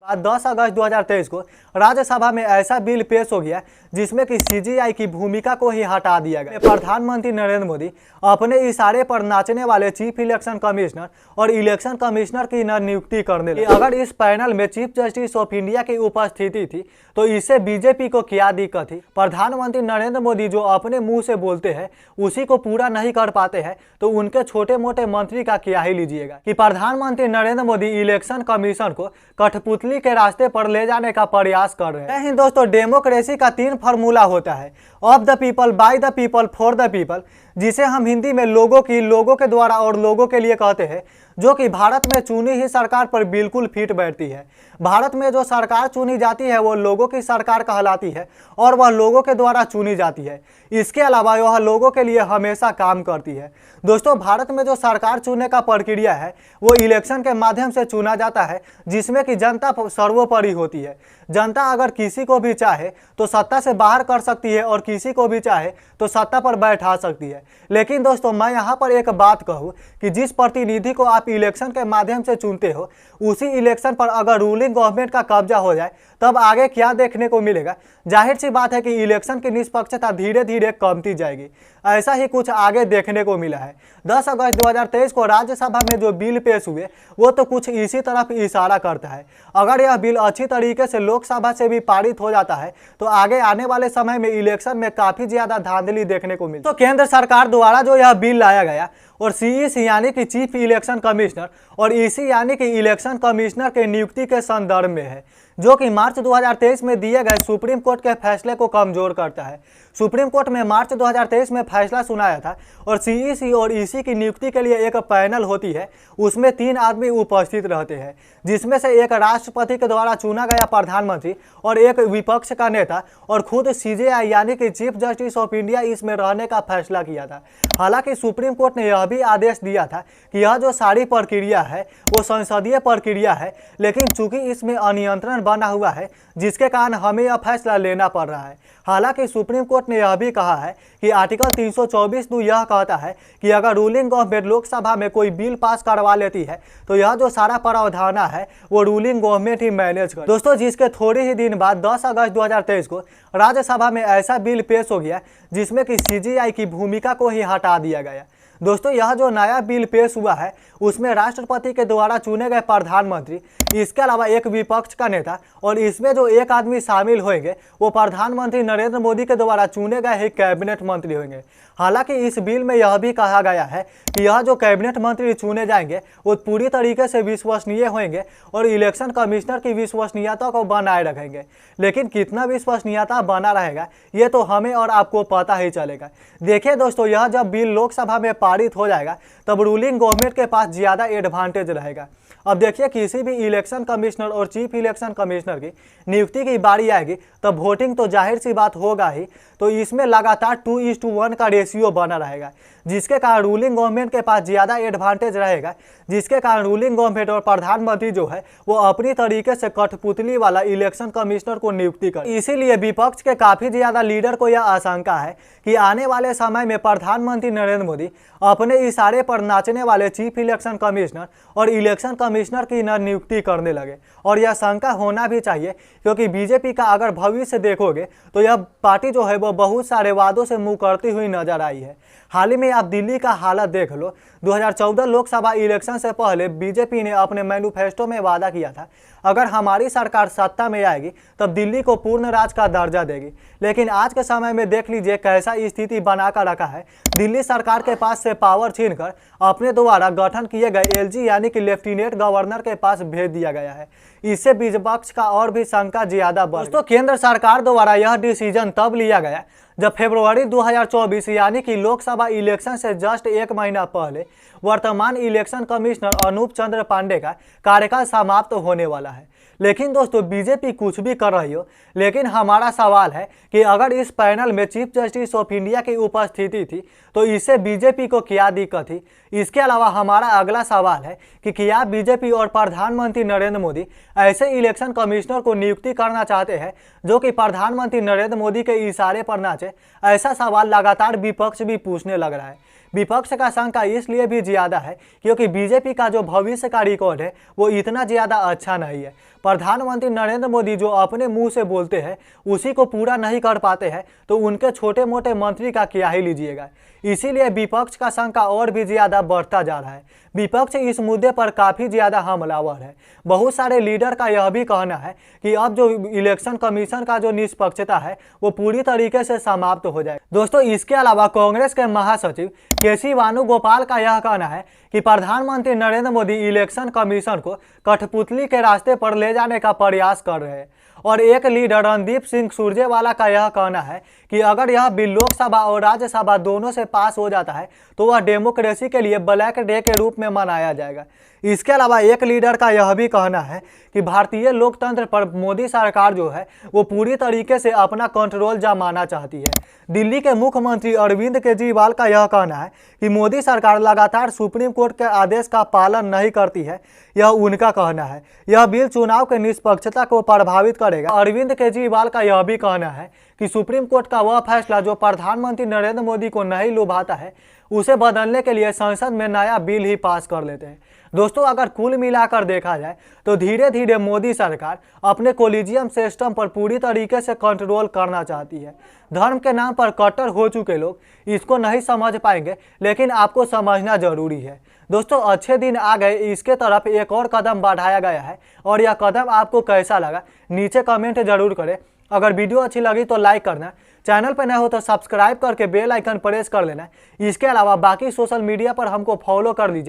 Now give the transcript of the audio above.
आज 10 अगस्त 2023 को राज्यसभा में ऐसा बिल पेश हो गया जिसमें कि सीजीआई की भूमिका को ही हटा दिया गया। प्रधानमंत्री नरेंद्र मोदी अपने इशारे पर नाचने वाले चीफ इलेक्शन कमिश्नर और इलेक्शन कमिश्नर की नियुक्ति करने लगे। अगर इस पैनल में चीफ जस्टिस ऑफ इंडिया की उपस्थिति थी तो इससे बीजेपी को क्या दिक्कत थी। प्रधानमंत्री नरेंद्र मोदी जो अपने मुंह से बोलते हैं उसी को पूरा नहीं कर पाते हैं तो उनके छोटे मोटे मंत्री का क्या ही लीजिएगा कि प्रधानमंत्री नरेंद्र मोदी इलेक्शन कमीशन को कठपुतली के रास्ते पर ले जाने का प्रयास कर रहे हैं। दोस्तों, डेमोक्रेसी का 3 फार्मूला होता है, of the people, by the people, for the people, जिसे हम हिंदी में लोगों के द्वारा और लोगों के लिए कहते हैं, जो कि भारत में चुनी ही सरकार पर बिल्कुल फिट बैठती है। भारत में जो सरकार चुनी जाती है वो लोगों की सरकार कहलाती है और वह लोगों के द्वारा चुनी जाती है। इसके अलावा वह लोगों के लिए हमेशा काम करती है। दोस्तों, भारत में जो सरकार चुनने का प्रक्रिया है वो इलेक्शन के माध्यम से चुना जाता है, जिसमें कि जनता सर्वोपरि होती है। जनता अगर किसी को भी चाहे तो सत्ता से बाहर कर सकती है और किसी को भी चाहे तो सत्ता पर बैठा सकती है। लेकिन दोस्तों, मैं यहाँ पर एक बात कहूँ कि जिस प्रतिनिधि को आप इलेक्शन के माध्यम से चुनते हो उसी इलेक्शन पर अगर रूलिंग गवर्नमेंट का कब्जा हो जाए तब आगे क्या देखने को मिलेगा। जाहिर सी बात है कि इलेक्शन की निष्पक्षता धीरे धीरे कमती जाएगी। ऐसा ही कुछ आगे देखने को मिला है। 10 अगस्त 2023 को राज्यसभा में जो बिल पेश हुए वो तो कुछ इसी तरफ इशारा करता है। अगर यह बिल अच्छी तरीके से लोकसभा से भी पारित हो जाता है तो आगे आने वाले समय में इलेक्शन में काफी ज्यादा धांधली देखने को मिली। तो केंद्र सरकार द्वारा जो यह बिल लाया गया और सीईसी यानी कि चीफ इलेक्शन कमिश्नर और ईसी यानी कि इलेक्शन कमिश्नर के नियुक्ति के संदर्भ में है, जो कि मार्च 2023 में दिए गए सुप्रीम कोर्ट के फैसले को कमजोर करता है। सुप्रीम कोर्ट में मार्च 2023 में फैसला सुनाया था और सीईसी और ईसी की नियुक्ति के लिए एक पैनल होती है, उसमें 3 आदमी उपस्थित रहते हैं, जिसमें से एक राष्ट्रपति के द्वारा चुना गया प्रधानमंत्री और एक विपक्ष का नेता और खुद सीजेआई यानी कि चीफ जस्टिस ऑफ इंडिया इसमें रहने का फैसला किया था। हालांकि सुप्रीम कोर्ट ने यह भी आदेश दिया था कि यह जो सारी प्रक्रिया है वो संसदीय प्रक्रिया है, लेकिन चूंकि इसमें अनियंत्रण बना हुआ है जिसके कारण हमें यह फैसला लेना पड़ रहा है। हालांकि सुप्रीम कोर्ट ने यह भी कहा है कि आर्टिकल 324(2) यह कहता है कि अगर रूलिंग गवर्नमेंट लोकसभा में कोई बिल पास करवा लेती है तो यह जो सारा प्रावधान है वो रूलिंग गवर्नमेंट ही मैनेज कर। दोस्तों, जिसके थोड़े ही दिन बाद 10 अगस्त 2023 को राज्यसभा में ऐसा बिल पेश हो गया जिसमें कि सीजीआई की भूमिका को ही हटा दिया गया। दोस्तों, यह जो नया बिल पेश हुआ है उसमें राष्ट्रपति के द्वारा चुने गए प्रधानमंत्री, इसके अलावा एक विपक्ष का नेता और इसमें जो एक आदमी शामिल होंगे वो प्रधानमंत्री नरेंद्र मोदी के द्वारा चुने गए ही कैबिनेट मंत्री होंगे। हालांकि इस बिल में यह भी कहा गया है कि यह जो कैबिनेट मंत्री चुने जाएंगे वो पूरी तरीके से विश्वसनीय होंगे और इलेक्शन कमिश्नर की विश्वसनीयता को बनाए रखेंगे। लेकिन कितना विश्वसनीयता बना रहेगा ये तो हमें और आपको पता ही चलेगा। देखिए दोस्तों, यह जब बिल लोकसभा में पारित हो जाएगा तब रूलिंग गवर्नमेंट के पास ज़्यादा एडवांटेज रहेगा। अब देखिए, किसी भी इलेक्शन कमिश्नर और चीफ इलेक्शन कमिश्नर की नियुक्ति की बारी आएगी तब वोटिंग तो जाहिर सी बात होगा ही, तो इसमें लगातार 2:1 का रेशियो बना रहेगा, जिसके कारण रूलिंग गवर्नमेंट के पास ज़्यादा एडवांटेज रहेगा, जिसके कारण रूलिंग गवर्नमेंट और प्रधानमंत्री जो है वो अपनी तरीके से कठपुतली वाला इलेक्शन कमिश्नर को नियुक्ति कर। इसीलिए विपक्ष के काफ़ी ज़्यादा लीडर को यह आशंका है कि आने वाले समय में प्रधानमंत्री नरेंद्र मोदी अपने इशारे पर नाचने वाले चीफ इलेक्शन कमिश्नर और इलेक्शन कमिश्नर की नियुक्ति करने लगे। और यह शंका होना भी चाहिए, क्योंकि बीजेपी का अगर भविष्य देखोगे तो यह पार्टी जो है वो बहुत सारे वादों से मुँह करती हुई नजर आई है। हाल ही में आप दिल्ली का हालत देख लो। 2014 लोकसभा इलेक्शन से पहले बीजेपी ने अपने मैनिफेस्टो में वादा किया था अगर हमारी सरकार सत्ता में आएगी तब दिल्ली को पूर्ण राज्य का दर्जा देगी। लेकिन आज के समय में देख लीजिए कैसा स्थिति बनाकर रखा है। दिल्ली सरकार के पास से पावर छीनकर अपने द्वारा गठन किए गए एलजी यानी कि लेफ्टिनेंट गवर्नर के पास भेज दिया गया है। इससे विपक्ष का और भी शंका ज्यादा बढ़। दोस्तों, केंद्र सरकार द्वारा यह डिसीजन तब लिया गया जब फरवरी 2024 यानी कि लोकसभा इलेक्शन से जस्ट 1 महीना पहले वर्तमान इलेक्शन कमिश्नर अनूप चंद्र पांडे का कार्यकाल समाप्त होने वाला है। लेकिन दोस्तों, बीजेपी कुछ भी कर रही हो, लेकिन हमारा सवाल है कि अगर इस पैनल में चीफ जस्टिस ऑफ इंडिया की उपस्थिति थी तो इससे बीजेपी को क्या दिक्कत थी। इसके अलावा हमारा अगला सवाल है कि क्या बीजेपी और प्रधानमंत्री नरेंद्र मोदी ऐसे इलेक्शन कमिश्नर को नियुक्ति करना चाहते हैं जो कि प्रधानमंत्री नरेंद्र मोदी के इशारे पर नाचे। ऐसा सवाल लगातार विपक्ष भी पूछने लग रहा है। विपक्ष का शंका इसलिए भी ज्यादा है क्योंकि बीजेपी का जो भविष्य का रिकॉर्ड है वो इतना ज्यादा अच्छा नहीं है। प्रधानमंत्री नरेंद्र मोदी जो अपने मुंह से बोलते हैं उसी को पूरा नहीं कर पाते हैं तो उनके छोटे मोटे मंत्री का क्या ही लीजिएगा। इसीलिए विपक्ष का शंका और भी ज्यादा बढ़ता जा रहा है। विपक्ष इस मुद्दे पर काफी ज्यादा हमलावर है। बहुत सारे लीडर का यह भी कहना है कि अब जो इलेक्शन कमीशन का जो निष्पक्षता है वो पूरी तरीके से समाप्त हो जाए। दोस्तों, इसके अलावा कांग्रेस के महासचिव केसी वेणुगोपाल का यह कहना है कि प्रधानमंत्री नरेंद्र मोदी इलेक्शन कमीशन को कठपुतली के रास्ते पर ले जाने का प्रयास कर रहे हैं। और एक लीडर रणदीप सिंह सुरजेवाला का यह कहना है कि अगर यह बिल लोकसभा और राज्यसभा दोनों से पास हो जाता है तो वह डेमोक्रेसी के लिए ब्लैक डे के रूप में मनाया जाएगा। इसके अलावा एक लीडर का यह भी कहना है कि भारतीय लोकतंत्र पर मोदी सरकार जो है वो पूरी तरीके से अपना कंट्रोल जमाना चाहती है। दिल्ली के मुख्यमंत्री अरविंद केजरीवाल का यह कहना है कि मोदी सरकार लगातार सुप्रीम कोर्ट के आदेश का पालन नहीं करती है। यह उनका कहना है। यह बिल चुनाव के निष्पक्षता को प्रभावित करेगा। अरविंद केजरीवाल का यह भी कहना है कि सुप्रीम कोर्ट का वह फैसला जो प्रधानमंत्री नरेंद्र मोदी को नहीं लुभाता है उसे बदलने के लिए संसद में नया बिल ही पास कर लेते हैं। दोस्तों, अगर कुल मिलाकर देखा जाए तो धीरे धीरे मोदी सरकार अपने कोलिजियम सिस्टम पर पूरी तरीके से कंट्रोल करना चाहती है। धर्म के नाम पर कट्टर हो चुके लोग इसको नहीं समझ पाएंगे, लेकिन आपको समझना जरूरी है। दोस्तों, अच्छे दिन आ गए, इसके तरफ एक और कदम बढ़ाया गया है और यह कदम आपको कैसा लगा नीचे कमेंट जरूर करें। अगर वीडियो अच्छी लगी तो लाइक करना, चैनल पर नए हो तो सब्सक्राइब करके बेल आइकन प्रेस कर लेना। इसके अलावा बाकी सोशल मीडिया पर हमको फॉलो कर लीजिए।